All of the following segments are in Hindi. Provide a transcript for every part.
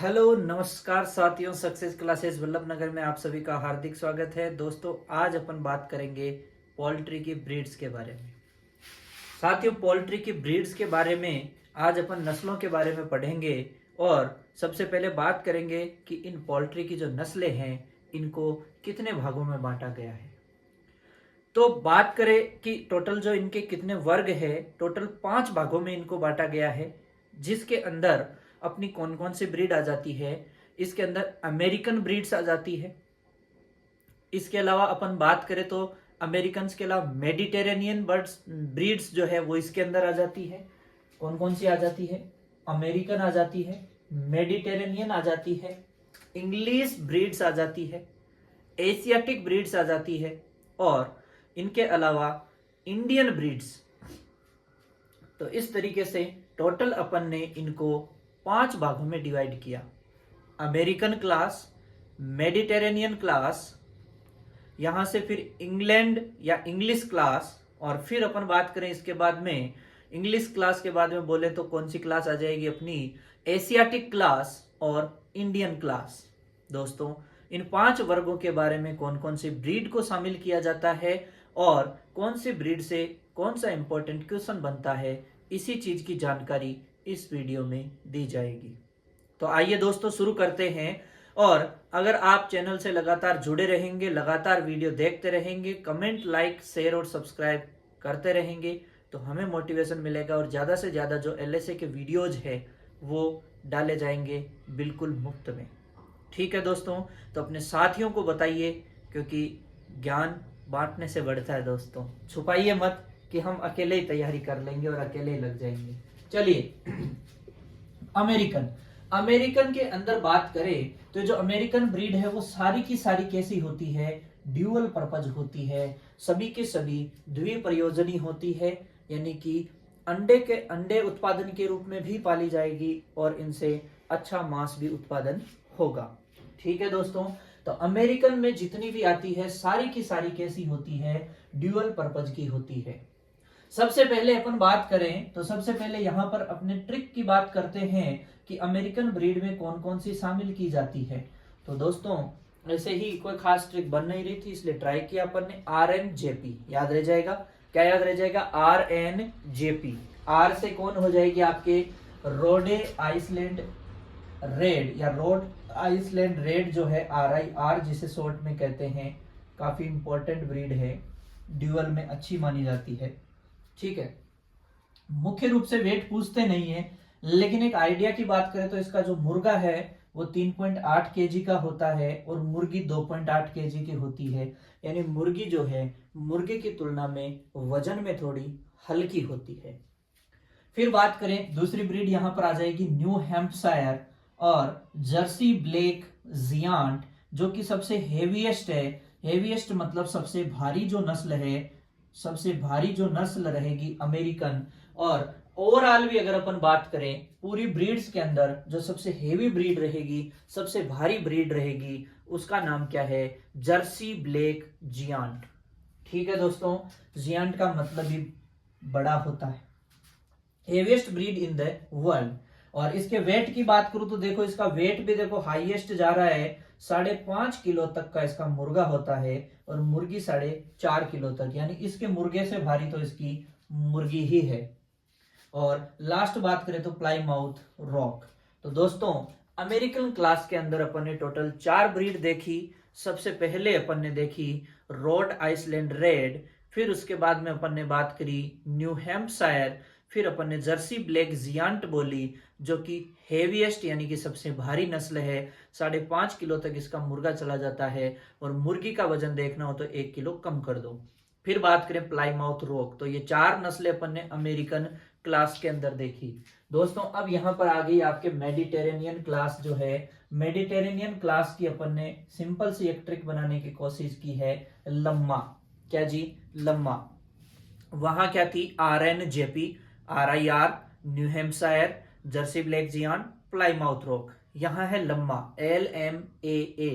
हेलो नमस्कार साथियों, सक्सेस क्लासेस वल्लभ नगर में आप सभी का हार्दिक स्वागत है। दोस्तों, आज अपन बात करेंगे पोल्ट्री की ब्रीड्स के बारे में। साथियों, पोल्ट्री की ब्रीड्स के बारे में आज अपन नस्लों के बारे में पढ़ेंगे और सबसे पहले बात करेंगे कि इन पोल्ट्री की जो नस्लें हैं इनको कितने भागों में बांटा गया है। तो बात करें कि टोटल जो इनके कितने वर्ग है, टोटल 5 भागों में इनको बांटा गया है, जिसके अंदर अपनी कौन कौन सी ब्रीड आ जाती है। इसके अंदर अमेरिकन ब्रीड्स आ जाती है। इसके अलावा अपन बात करें तो अमेरिकन के अलावा मेडिटेरेनियन बर्ड्स ब्रीड्स जो है वो इसके अंदर आ जाती है। कौन कौन सी आ जाती है? अमेरिकन आ जाती है, मेडिटेरेनियन आ जाती है, इंग्लिश ब्रीड्स आ जाती है, एशियाटिक ब्रीड्स आ जाती है और इनके अलावा इंडियन ब्रीड्स। तो इस तरीके से टोटल अपन ने इनको 5 भागों में डिवाइड किया। अमेरिकन क्लास, मेडिटेरेनियन क्लास, यहां से फिर इंग्लैंड या इंग्लिश क्लास, और फिर अपन बात करें इसके बाद में इंग्लिश क्लास के बाद में बोले तो कौन सी क्लास आ जाएगी अपनी? एशियाटिक क्लास और इंडियन क्लास। दोस्तों, इन 5 वर्गों के बारे में कौन कौन सी ब्रीड को शामिल किया जाता है और कौन सी ब्रीड से कौन सा इंपॉर्टेंट क्वेश्चन बनता है, इसी चीज की जानकारी इस वीडियो में दी जाएगी। तो आइए दोस्तों शुरू करते हैं। और अगर आप चैनल से लगातार जुड़े रहेंगे, लगातार वीडियो देखते रहेंगे, कमेंट, लाइक, शेयर और सब्सक्राइब करते रहेंगे तो हमें मोटिवेशन मिलेगा और ज़्यादा से ज़्यादा जो एलएसए के वीडियोज है वो डाले जाएंगे बिल्कुल मुफ्त में। ठीक है दोस्तों, तो अपने साथियों को बताइए, क्योंकि ज्ञान बांटने से बढ़ता है। दोस्तों, छुपाइए मत कि हम अकेले ही तैयारी कर लेंगे और अकेले ही लग जाएंगे। चलिए, अमेरिकन के अंदर बात करें तो जो अमेरिकन ब्रीड है वो सारी की सारी कैसी होती है? ड्यूअल पर्पज होती है। सभी के सभी द्विप्रयोजनी होती है, यानी कि अंडे उत्पादन के रूप में भी पाली जाएगी और इनसे अच्छा मांस भी उत्पादन होगा। ठीक है दोस्तों, तो अमेरिकन में जितनी भी आती है सारी की सारी कैसी होती है? ड्यूअल पर्पज की होती है। सबसे पहले अपन बात करें तो सबसे पहले यहां पर अपने ट्रिक की बात करते हैं कि अमेरिकन ब्रीड में कौन कौन सी शामिल की जाती है। तो दोस्तों, ऐसे ही कोई खास ट्रिक बन नहीं रही थी, इसलिए ट्राई किया अपन ने। RNJP याद रह जाएगा। क्या याद रह जाएगा? RNJP। आर से कौन हो जाएगी आपके? रोडे आइसलैंड रेड या रोड आइसलैंड रेड जो है, RIR जिसे शॉर्ट में कहते हैं। काफी इंपॉर्टेंट ब्रीड है, ड्यूअल में अच्छी मानी जाती है। ठीक है, मुख्य रूप से वेट पूछते नहीं है, लेकिन एक आइडिया की बात करें तो इसका जो मुर्गा है वो 3.8 केजी का होता है और मुर्गी 2.8 केजी की होती है। यानी मुर्गी जो है मुर्गे की तुलना में वजन में थोड़ी हल्की होती है। फिर बात करें दूसरी ब्रीड यहां पर आ जाएगी न्यू हैम्पशायर और जर्सी ब्लैक जियांट, जो कि सबसे हेवीएस्ट है। हेवीएस्ट मतलब सबसे भारी जो नस्ल है, सबसे भारी जो नस्ल रहेगी अमेरिकन। और ओवरऑल भी अगर अपन बात करें पूरी ब्रीड्स के अंदर जो सबसे हेवी ब्रीड रहेगी, सबसे भारी ब्रीड रहेगी, उसका नाम क्या है? Jersey black giant. ठीक है दोस्तों, जियांट का मतलब भी बड़ा होता है। Heaviest breed in the world. और इसके वेट की बात करूं तो देखो, इसका वेट भी देखो हाईएस्ट जा रहा है। 5.5 किलो तक का इसका मुर्गा होता है और मुर्गी 4.5 किलो तक, यानी इसके मुर्गे से भारी तो इसकी मुर्गी ही है। और लास्ट बात करें तो प्लाईमाउथ रॉक। तो दोस्तों, अमेरिकन क्लास के अंदर अपन ने टोटल 4 ब्रीड देखी। सबसे पहले अपन ने देखी रोड आइसलैंड रेड, फिर उसके बाद में अपन ने बात करी न्यू हैम्पशायर, फिर अपन ने जर्सी ब्लैक जियांट बोली, जो कि हेवीएस्ट यानी कि सबसे भारी नस्ल है। 5.5 किलो तक इसका मुर्गा चला जाता है और मुर्गी का वजन देखना हो तो 1 किलो कम कर दो। फिर बात करें प्लाईमाउथ रॉक। तो ये 4 नस्लें अपन ने अमेरिकन क्लास के अंदर देखी। दोस्तों, अब यहां पर आ गई आपके मेडिटेरेनियन क्लास जो है। मेडिटेरेनियन क्लास की अपन ने सिंपल सी एक ट्रिक बनाने की कोशिश की है, लम्मा। क्या जी? लम्मा। वहां क्या थी? RNJP, RIR, new Hampshire, Jersey black giant, Plymouth rock. यहां है लम्मा, LMAA।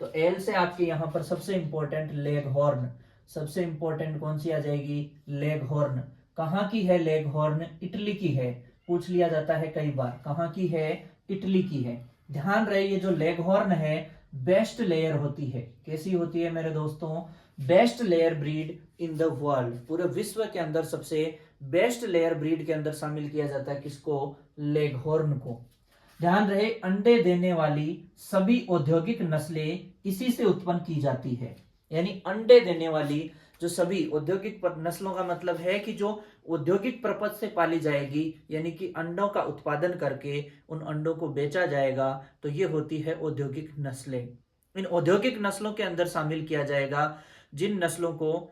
तो एल से आपके यहां पर सबसे इंपॉर्टेंट लेग हॉर्न। सबसे इंपॉर्टेंट कौन सी आ जाएगी? Leg horn. कहां की है लेग हॉर्न? इटली की है। पूछ लिया जाता है कई बार, कहां की है? इटली की है। ध्यान रहे ये जो लेगहॉर्न है बेस्ट लेयर होती है। कैसी होती है मेरे दोस्तों? Best layer breed in the world, पूरे विश्व के अंदर सबसे बेस्ट लेयर ब्रीड के अंदर शामिल किया जाता है किसको? लेगहॉर्न को। ध्यान रहे अंडे देने वाली सभी औद्योगिक नस्लें इसी से उत्पन्न की जाती है। यानी अंडे देने वाली जो सभी औद्योगिक नस्लों का मतलब है कि जो औद्योगिक पर्पज से पाली जाएगी, यानी कि अंडों का उत्पादन करके उन अंडों को बेचा जाएगा, तो ये होती है औद्योगिक नस्लें। इन औद्योगिक नस्लों के अंदर शामिल किया जाएगा जिन नस्लों को,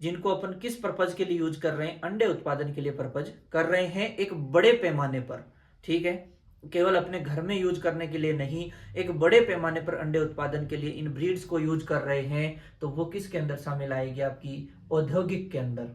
जिनको अपन किस पर्पज के लिए यूज कर रहे हैं? अंडे उत्पादन के लिए पर्पज कर रहे हैं एक बड़े पैमाने पर। ठीक है, केवल अपने घर में यूज करने के लिए नहीं, एक बड़े पैमाने पर अंडे उत्पादन के लिए इन ब्रीड्स को यूज कर रहे हैं, तो वो किसके अंदर शामिल आएगी? आपकी औद्योगिक के अंदर।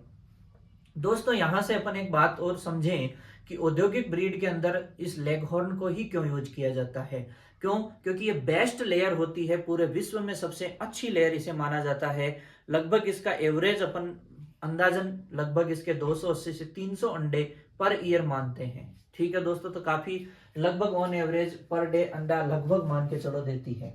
दोस्तों यहां से अपन एक बात और समझें कि औद्योगिक ब्रीड के अंदर इस लेगहॉर्न को ही क्यों यूज किया जाता है? क्यों? क्योंकि ये बेस्ट लेयर होती है, पूरे विश्व में सबसे अच्छी लेयर इसे माना जाता है। लगभग इसका एवरेज अपन अंदाजन लगभग इसके 280 से 300 अंडे पर ईयर मानते हैं। ठीक है दोस्तों, तो काफी लगभग ऑन एवरेज पर डे अंडा लगभग मान के चलो देती है।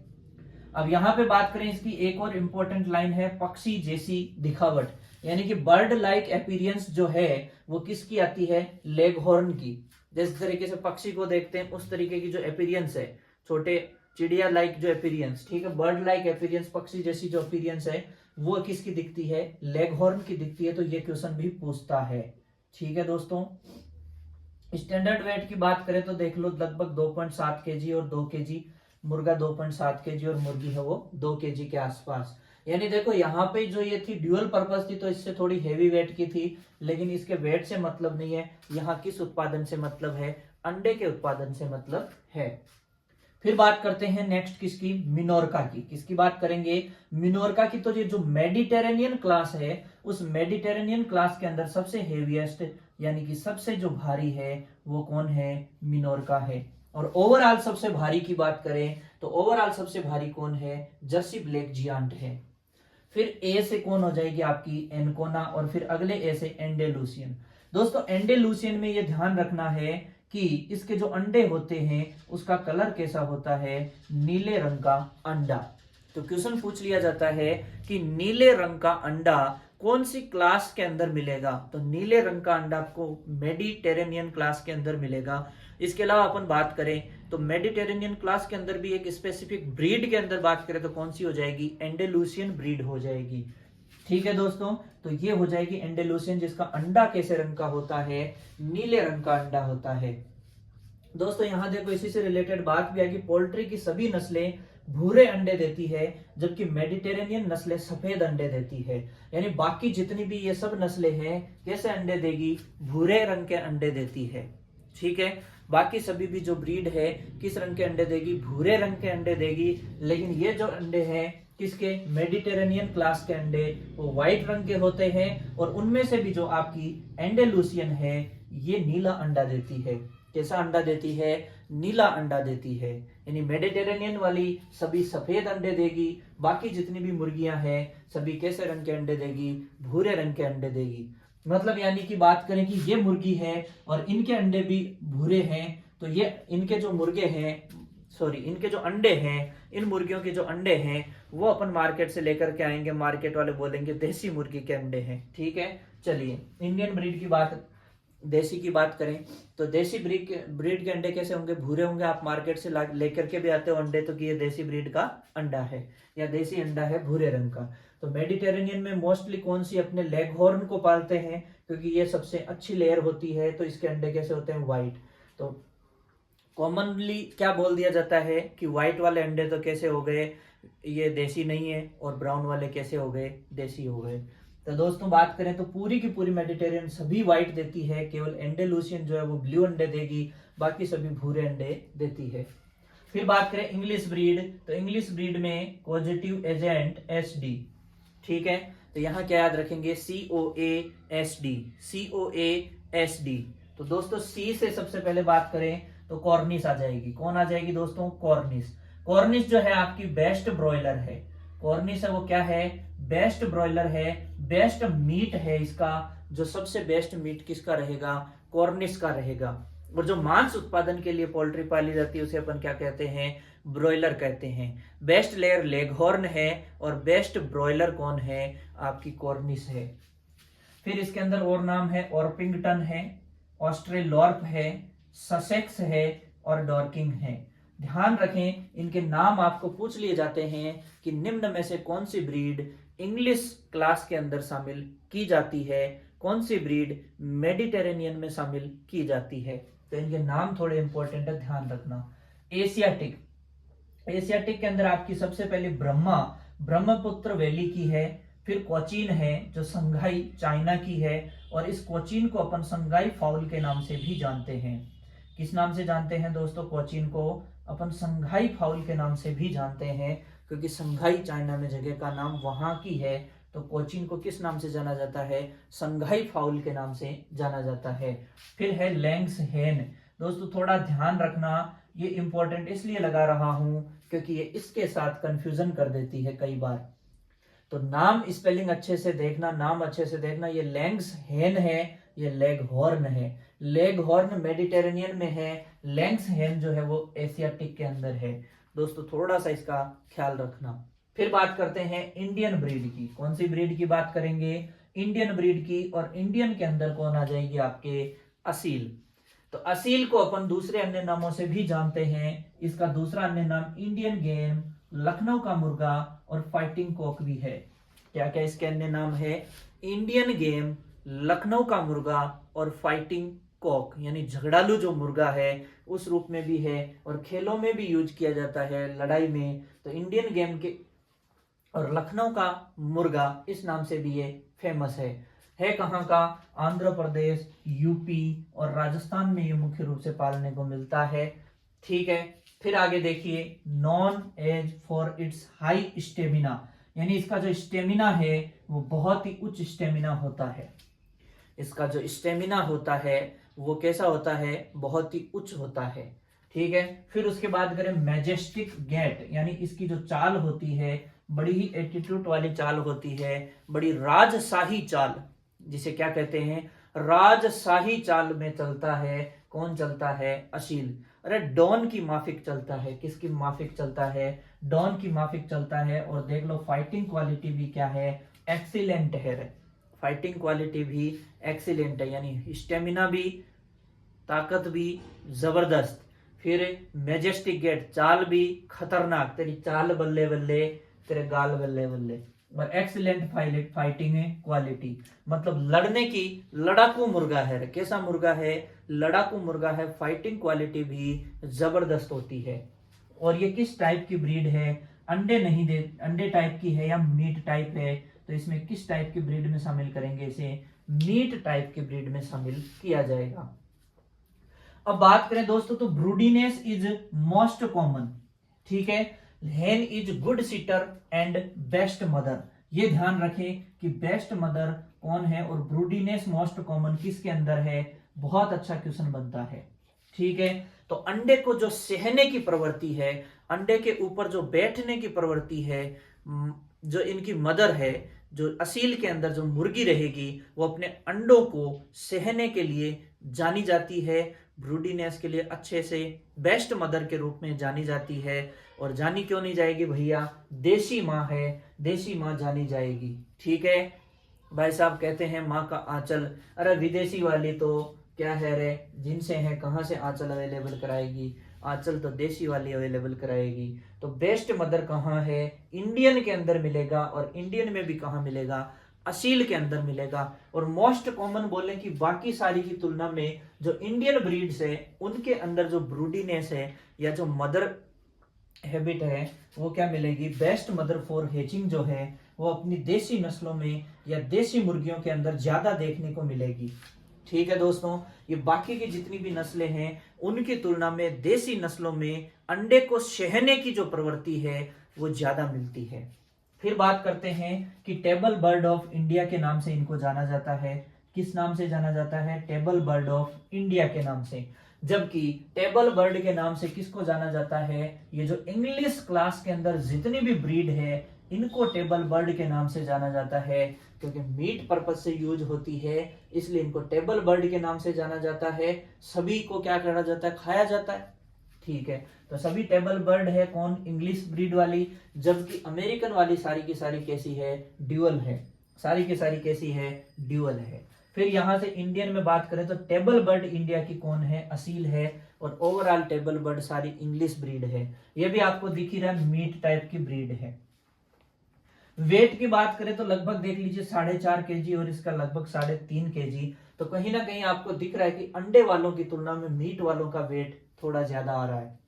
अब यहाँ पे बात करें इसकी एक और इंपॉर्टेंट लाइन है पक्षी जैसी दिखावट, यानी कि बर्ड लाइक अपीयरेंस जो है वो किसकी आती है? लेगहॉर्न की। जिस तरीके से पक्षी को देखते हैं उस तरीके की जो अपीयरेंस है, छोटे चिड़िया लाइक जो अपीयरेंस, ठीक है, बर्ड लाइक अपीयरेंस, पक्षी जैसी जो अपीयरेंस है वो किसकी दिखती है? लेगहॉर्न की दिखती है। तो ये क्वेश्चन भी पूछता है। ठीक है दोस्तों, स्टैंडर्ड वेट की बात करें तो देख लो लगभग 2.7 केजी और 2 केजी, मुर्गा 2.7 केजी और मुर्गी है वो 2 केजी के आसपास। यानी देखो यहाँ पे जो ये थी ड्यूअल पर्पस थी, तो इससे थोड़ी हेवी वेट की थी, लेकिन इसके वेट से मतलब नहीं है। यहाँ किस उत्पादन से मतलब है? अंडे के उत्पादन से मतलब है। फिर बात करते हैं नेक्स्ट किसकी? मिनोरका की। किसकी बात करेंगे? मिनोरका की। तो ये जो मेडिटेरेनियन क्लास है, उस मेडिटेरेनियन क्लास के अंदर सबसे हेवीएस्ट यानी कि सबसे जो भारी है वो कौन है? मिनोरका है। और ओवरऑल सबसे भारी की बात करें तो ओवरऑल सबसे भारी कौन है? जर्सी ब्लैक जियांट है। फिर ए से कौन हो जाएगी आपकी? एनकोना। और फिर अगले ए से एंडेलुसियन। दोस्तों एंडेलुसियन में ये ध्यान रखना है कि इसके जो अंडे होते हैं उसका कलर कैसा होता है? नीले रंग का अंडा। तो क्वेश्चन पूछ लिया जाता है कि नीले रंग का अंडा कौन सी क्लास के अंदर मिलेगा? तो नीले रंग का अंडा आपको मेडिटेरेनियन क्लास के अंदर मिलेगा। इसके अलावा अपन बात करें तो मेडिटेरेनियन क्लास के अंदर भी एक स्पेसिफिक ब्रीड के अंदर बात करें तो कौन सी हो जाएगी? एंडेलुसियन ब्रीड हो जाएगी। ठीक है दोस्तों, तो ये हो जाएगी एंडेलुसियन, जिसका अंडा कैसे रंग का होता है? नीले रंग का अंडा होता है। दोस्तों यहां देखो इसी से रिलेटेड बात भी है कि पोल्ट्री की सभी नस्लें भूरे अंडे देती है, जबकि मेडिटेरेनियन नस्लें सफेद अंडे देती है। यानी बाकी जितनी भी ये सब नस्लें हैं कैसे अंडे देगी? भूरे रंग के अंडे देती है। ठीक है, बाकी सभी भी जो ब्रीड है किस रंग के अंडे देगी? भूरे रंग के अंडे देगी। लेकिन ये जो अंडे हैं किसके? मेडिटेरेनियन क्लास के अंडे वो व्हाइट रंग के होते हैं। और उनमें से भी जो आपकी एंडेलुसियन है ये नीला अंडा देती है। कैसा अंडा देती है? नीला अंडा देती है। यानी मेडिटेरेनियन वाली सभी सफेद अंडे देगी, बाकी जितनी भी मुर्गियां हैं सभी कैसे रंग के अंडे देगी? भूरे रंग के अंडे देगी। मतलब यानी कि बात करें कि ये मुर्गी है और इनके अंडे भी भूरे हैं, तो ये इनके जो मुर्गे हैं, सॉरी इनके जो अंडे हैं, इन मुर्गियों के जो अंडे हैं वो अपन मार्केट से लेकर के आएंगे। मार्केट वाले बोलेंगे देसी मुर्गी के अंडे हैं। ठीक है, चलिए इंडियन ब्रीड की बात, देसी की बात करें तो देसी ब्रीड के अंडे कैसे होंगे? भूरे होंगे। आप मार्केट से लेकर के भी आते हो अंडे तो कि ये देसी ब्रीड का अंडा है या देसी अंडा है भूरे रंग का। तो मेडिटेरेनियन में मोस्टली कौन सी? अपने लेगहॉर्न को पालते हैं क्योंकि ये सबसे अच्छी लेयर होती है, तो इसके अंडे कैसे होते हैं? व्हाइट। तो कॉमनली क्या बोल दिया जाता है कि व्हाइट वाले अंडे तो कैसे हो गए? ये देसी नहीं है। और ब्राउन वाले कैसे हो गए? देसी हो गए। तो दोस्तों बात करें तो पूरी की पूरी मेडिटेरियन सभी व्हाइट देती है, केवल एंडेलुसियन जो है वो ब्लू अंडे देगी, बाकी सभी भूरे अंडे देती है। फिर बात करें इंग्लिश ब्रीड, तो इंग्लिश ब्रीड में पॉजिटिव एजेंट SD। ठीक है, तो यहाँ क्या याद रखेंगे? COASD, COASD। तो दोस्तों C से सबसे पहले बात करें तो कॉर्निश आ जाएगी। कौन आ जाएगी दोस्तों? कॉर्निश। कॉर्निश जो है आपकी बेस्ट ब्रॉयलर है। कॉर्निश है वो क्या है? बेस्ट ब्रॉयलर है, बेस्ट मीट है। इसका जो सबसे बेस्ट मीट किसका रहेगा? कॉर्निश का रहेगा। और जो मांस उत्पादन के लिए पोल्ट्री पाली जाती है उसे अपन क्या कहते हैं, ब्रॉयलर कहते हैं। बेस्ट लेयर लेगहॉर्न है और बेस्ट ब्रॉयलर कौन है, आपकी कॉर्निश है। फिर इसके अंदर और नाम है, ऑर्पिंगटन है, ऑस्ट्रेलॉर्प है, ससेक्स है और डॉर्किंग है। ध्यान रखें, इनके नाम आपको पूछ लिए जाते हैं कि निम्न में से कौन सी ब्रीड इंग्लिश क्लास के अंदर शामिल की जाती है, कौन सी ब्रीड मेडिटेरेनियन में शामिल की जाती है। तो इनके नाम थोड़े इंपॉर्टेंट है, ध्यान रखना। एशियाटिक, एशियाटिक के अंदर आपकी सबसे पहले ब्रह्मपुत्र वैली की है। फिर कोचीन है जो संघाई चाइना की है, और इस कोचीन को अपन संघाई फाउल के नाम से भी जानते हैं। किस नाम से जानते हैं दोस्तों, कोचीन को अपन संघाई फाउल के नाम से भी जानते हैं, क्योंकि संघाई चाइना में जगह का नाम वहां की है। तो कोचीन को किस नाम से जाना जाता है, संघाई फाउल के नाम से जाना जाता है। फिर है लैंग्स हेन। दोस्तों थोड़ा ध्यान रखना, ये इंपॉर्टेंट इसलिए लगा रहा हूं क्योंकि ये इसके साथ कंफ्यूजन कर देती है कई बार। तो नाम स्पेलिंग अच्छे से देखना, नाम अच्छे से देखना। ये लैंग्स हेन है, ये लेगहॉर्न है। लेगहॉर्न मेडिटेरेनियन में है, लैंग्स हेन जो है वो एशियाटिक के अंदर है। दोस्तों थोड़ा सा इसका ख्याल रखना। फिर बात करते हैं इंडियन ब्रीड की। कौन सी ब्रीड की बात करेंगे, इंडियन ब्रीड की। और इंडियन के अंदर कौन आ जाएगी, आपके असील। तो असील को अपन दूसरे अन्य नामों से भी जानते हैं। इसका दूसरा अन्य नाम इंडियन गेम, लखनऊ का मुर्गा और फाइटिंग कॉक भी है। क्या क्या इसके अन्य नाम है, इंडियन गेम, लखनऊ का मुर्गा और फाइटिंग कॉक, यानी झगड़ालू जो मुर्गा है उस रूप में भी है, और खेलों में भी यूज किया जाता है, लड़ाई में। तो इंडियन गेम के और लखनऊ का मुर्गा इस नाम से भी ये फेमस है कहाँ का, आंध्र प्रदेश, यूपी और राजस्थान में ये मुख्य रूप से पालने को मिलता है। ठीक है, फिर आगे देखिए, known as for its high stamina, यानी इसका जो स्टेमिना है वो बहुत ही उच्च स्टेमिना होता है। इसका जो स्टेमिना होता है वो कैसा होता है, बहुत ही उच्च होता है। ठीक है, फिर उसके बाद करें मैजेस्टिक गैट, यानी इसकी जो चाल होती है बड़ी ही एटीट्यूड वाली चाल होती है, बड़ी राजशाही चाल, जिसे क्या कहते हैं, राजशाही चाल में चलता है। कौन चलता है, असील। अरे डॉन की माफिक चलता है, किसकी माफिक चलता है, डॉन की माफिक चलता है। और देख लो फाइटिंग क्वालिटी भी क्या है, एक्सीलेंट है। फाइटिंग क्वालिटी भी एक्सीलेंट है, यानी स्टेमिना भी, ताकत भी जबरदस्त। फिर मैजेस्टिक गेट, चाल भी खतरनाक, तेरी चाल बल्ले बल्ले, तेरे गाल बल्ले बल्ले। और एक्सीलेंट फाइटिंग क्वालिटी, मतलब लड़ने की, लड़ाकू मुर्गा है। कैसा मुर्गा है, लड़ाकू मुर्गा है। फाइटिंग क्वालिटी भी जबरदस्त होती है। और ये किस टाइप की ब्रीड है, अंडे नहीं दे, अंडे टाइप की है या मीट टाइप है। तो इसमें किस टाइप की ब्रीड में शामिल करेंगे, इसे मीट टाइप की ब्रीड में शामिल किया जाएगा। अब बात करें दोस्तों, तो ब्रूडीनेस इज मोस्ट कॉमन। ठीक है, हेन is good seater and best mother. ये ध्यान रखें कि बेस्ट मदर कौन है और ब्रूडीनेस मोस्ट कॉमन किसके अंदर है, बहुत अच्छा क्वेश्चन बनता है। ठीक है, तो अंडे को जो सहने की प्रवृत्ति है, अंडे के ऊपर जो बैठने की प्रवृत्ति है, जो इनकी मदर है, जो असील के अंदर जो मुर्गी रहेगी, वो अपने अंडों को सहने के लिए जानी जाती है। ब्रूडीनेस के लिए अच्छे से बेस्ट मदर के रूप में जानी जाती है। और जानी क्यों नहीं जाएगी भैया, देसी माँ है, देसी माँ जानी जाएगी। ठीक है, भाई साहब कहते हैं माँ का आंचल, अरे विदेशी वाली तो क्या है रे, जिनसे है कहाँ से आंचल अवेलेबल कराएगी, आंचल तो देशी वाली अवेलेबल कराएगी। तो बेस्ट मदर कहाँ है, इंडियन के अंदर मिलेगा, और इंडियन में भी कहाँ मिलेगा, असील के अंदर मिलेगा। और मोस्ट कॉमन बोले कि बाकी सारी की तुलना में जो इंडियन ब्रीड्स है उनके अंदर जो ब्रूडीनेस है या जो मदर हैबिट है वो क्या मिलेगी, बेस्ट मदर फॉर हेचिंग जो है वो अपनी देसी नस्लों में या देसी मुर्गियों के अंदर ज्यादा देखने को मिलेगी। ठीक है दोस्तों, ये बाकी की जितनी भी नस्लें हैं उनकी तुलना में देसी नस्लों में अंडे को सहने की जो प्रवृत्ति है वो ज्यादा मिलती है। फिर बात करते हैं कि टेबल बर्ड ऑफ इंडिया के नाम से इनको जाना जाता है। किस नाम से जाना जाता है, टेबल बर्ड ऑफ इंडिया के नाम से। जबकि टेबल बर्ड के नाम से किसको जाना जाता है, ये जो इंग्लिश क्लास के अंदर जितनी भी ब्रीड है इनको टेबल बर्ड के नाम से जाना जाता है, क्योंकि मीट पर्पज से यूज होती है, इसलिए इनको टेबल बर्ड के नाम से जाना जाता है। सभी को क्या करा जाता है, खाया जाता है। ठीक है, तो सभी टेबल बर्ड है कौन, इंग्लिश ब्रीड वाली, जबकि अमेरिकन वाली सारी की सारी कैसी है, ड्यूअल है। सारी की सारी कैसी है, ड्यूअल है। फिर यहां से इंडियन में बात करें तो टेबल बर्ड इंडिया की कौन है, असील है, और ओवरऑल टेबल बर्ड सारी इंग्लिश ब्रीड है। ये भी आपको दिख ही रहा है, मीट टाइप की ब्रीड है। वेट की बात करें तो लगभग देख लीजिए 4.5 kg और इसका लगभग 3.5 kg। तो कहीं ना कहीं आपको दिख रहा है कि अंडे वालों की तुलना में मीट वालों का वेट थोड़ा ज्यादा आ रहा है।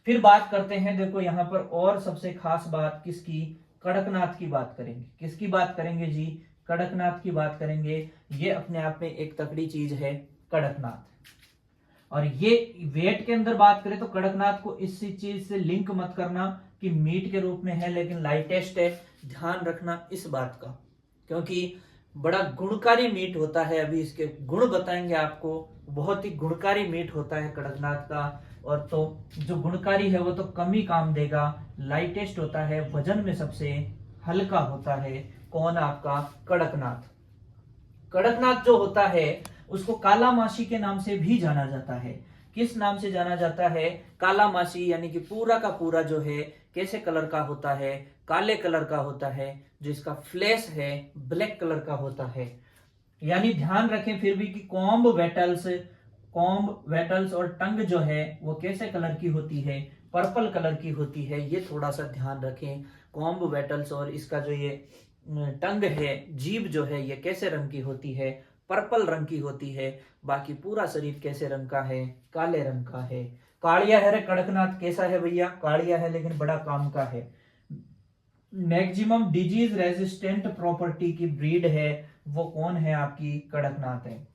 फिर बात करते हैं, देखो यहाँ पर और सबसे खास बात किसकी, कड़कनाथ की बात करेंगे। किसकी बात करेंगे जी, कड़कनाथ की बात करेंगे। ये अपने आप में एक तगड़ी चीज है कड़कनाथ। और ये वेट के अंदर बात करें तो कड़कनाथ को इसी चीज से लिंक मत करना कि मीट के रूप में है लेकिन लाइटेस्ट है, ध्यान रखना इस बात का, क्योंकि बड़ा गुणकारी मीट होता है। अभी इसके गुण बताएंगे आपको, बहुत ही गुणकारी मीट होता है कड़कनाथ का। और तो जो गुणकारी है वो तो कम ही काम देगा, लाइटेस्ट होता है, वजन में सबसे हल्का होता है। कौन, आपका कड़कनाथ। कड़कनाथ जो होता है उसको काला मासी के नाम से भी जाना जाता है। किस नाम से जाना जाता है, काला मासी, यानी कि पूरा का पूरा जो है कैसे कलर का होता है, काले कलर का होता है। जो इसका फ्लैश है ब्लैक कलर का होता है। यानी ध्यान रखें फिर भी कि कॉम्ब वेटल्स और टंग जो है वो कैसे कलर की होती है, पर्पल कलर की होती है। ये थोड़ा सा ध्यान रखें, कॉम्ब वेटल्स और इसका जो ये टंग है, जीभ जो है, ये कैसे रंग की होती है, पर्पल रंग की होती है। बाकी पूरा शरीर कैसे रंग का है, काले रंग का है। कालिया है रे कड़कनाथ, कैसा है भैया, कालिया है लेकिन बड़ा काम का है। मैक्सिमम डिजीज रेजिस्टेंट प्रॉपर्टी की ब्रीड है, वो कौन है, आपकी कड़कनाथ है।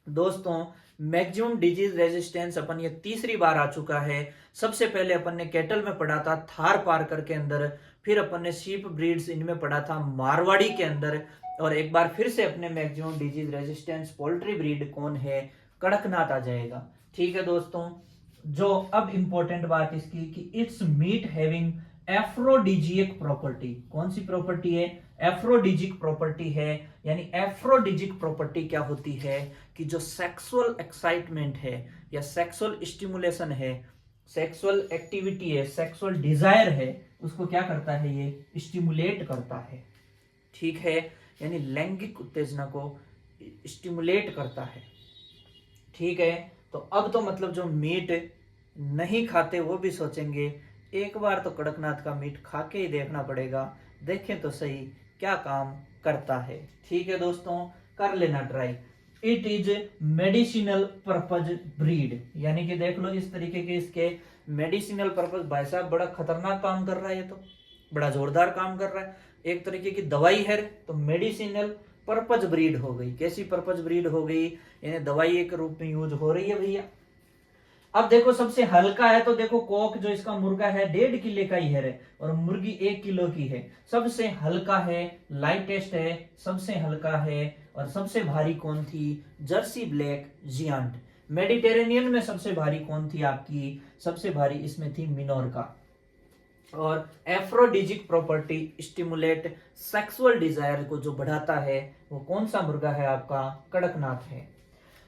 दोस्तों मैक्सिमम डिजीज रेजिस्टेंस अपन ये तीसरी बार आ चुका है। सबसे पहले अपन ने कैटल में पढ़ा था थार पार्कर के अंदर, फिर अपन ने शीप ब्रीड्स इनमें पढ़ा था मारवाड़ी के अंदर, और एक बार फिर से अपने maximum disease resistance poultry breed कौन है, कड़कनाथ आ जाएगा। ठीक है दोस्तों, जो अब इंपॉर्टेंट बात इसकी कि इट्स मीट हैविंग एफ्रोडिजिक प्रॉपर्टी। कौन सी प्रॉपर्टी है, एफ्रोडिजिक प्रॉपर्टी है। यानी एफ्रोडिजिक प्रॉपर्टी क्या होती है कि जो सेक्सुअल एक्साइटमेंट है या सेक्सुअल स्टिमुलेशन है, सेक्सुअल एक्टिविटी है, सेक्सुअल डिजायर है, उसको क्या करता है, ये स्टिमुलेट करता है। ठीक है, यानी लैंगिक उत्तेजना को स्टिमुलेट करता है। ठीक है, तो अब तो मतलब जो मीट नहीं खाते वो भी सोचेंगे एक बार तो कड़कनाथ का मीट खा के ही देखना पड़ेगा, देखें तो सही क्या काम करता है। ठीक है दोस्तों, कर लेना try. It is medicinal purpose breed, यानी कि देख लो इस तरीके के इसके मेडिसिनल पर्पज। भाई साहब बड़ा खतरनाक काम कर रहा है, ये तो बड़ा जोरदार काम कर रहा है। एक तरीके की दवाई है, तो मेडिसिनल पर्पज ब्रीड हो गई। कैसी पर्पज ब्रीड हो गई, यानी दवाई के रूप में यूज हो रही है भैया। अब देखो सबसे हल्का है, तो देखो कॉक जो इसका मुर्गा है 1.5 किलो का ही है, और मुर्गी 1 किलो की है। सबसे हल्का है, लाइटेस्ट है, सबसे हल्का है। और सबसे भारी कौन थी, जर्सी ब्लैक जियांट। मेडिटेरेनियन में सबसे भारी कौन थी आपकी, सबसे भारी इसमें थी मिनोरका। और एफ्रोडिजिक प्रॉपर्टी स्टिमुलेट सेक्सुअल डिजायर को जो बढ़ाता है वो कौन सा मुर्गा है, आपका कड़कनाथ है।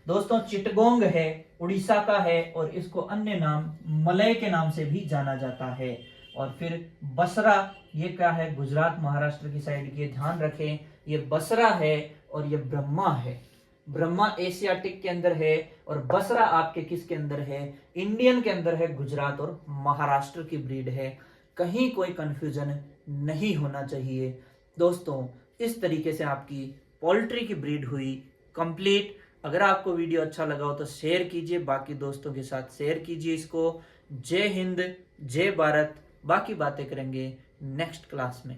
दोस्तों चिटगोंग है, उड़ीसा का है, और इसको अन्य नाम मलय के नाम से भी जाना जाता है। और फिर बसरा, ये क्या है, गुजरात महाराष्ट्र की साइड की, ध्यान रखें ये बसरा है और ये ब्रह्मा है। ब्रह्मा एशियाटिक के अंदर है और बसरा आपके किसके अंदर है, इंडियन के अंदर है, गुजरात और महाराष्ट्र की ब्रीड है। कहीं कोई कंफ्यूजन नहीं होना चाहिए दोस्तों। इस तरीके से आपकी पोल्ट्री की ब्रीड हुई कंप्लीट। अगर आपको वीडियो अच्छा लगा हो तो शेयर कीजिए, बाकी दोस्तों के साथ शेयर कीजिए इसको। जय हिंद, जय भारत। बाकी बातें करेंगे नेक्स्ट क्लास में।